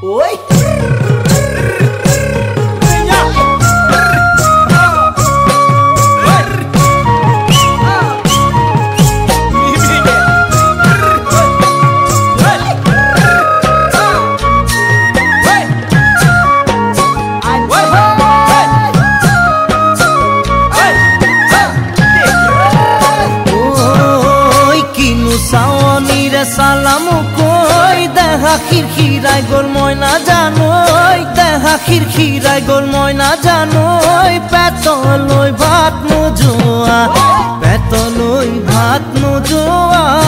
ওই সালাম কই দেখা খিরখিরাই গোল ময়না জানোই দেখা খিরখিরাই গোল ময়না জানোই পেতলই ভাত নোজোয়া পেতলই ভাত নোজোয়া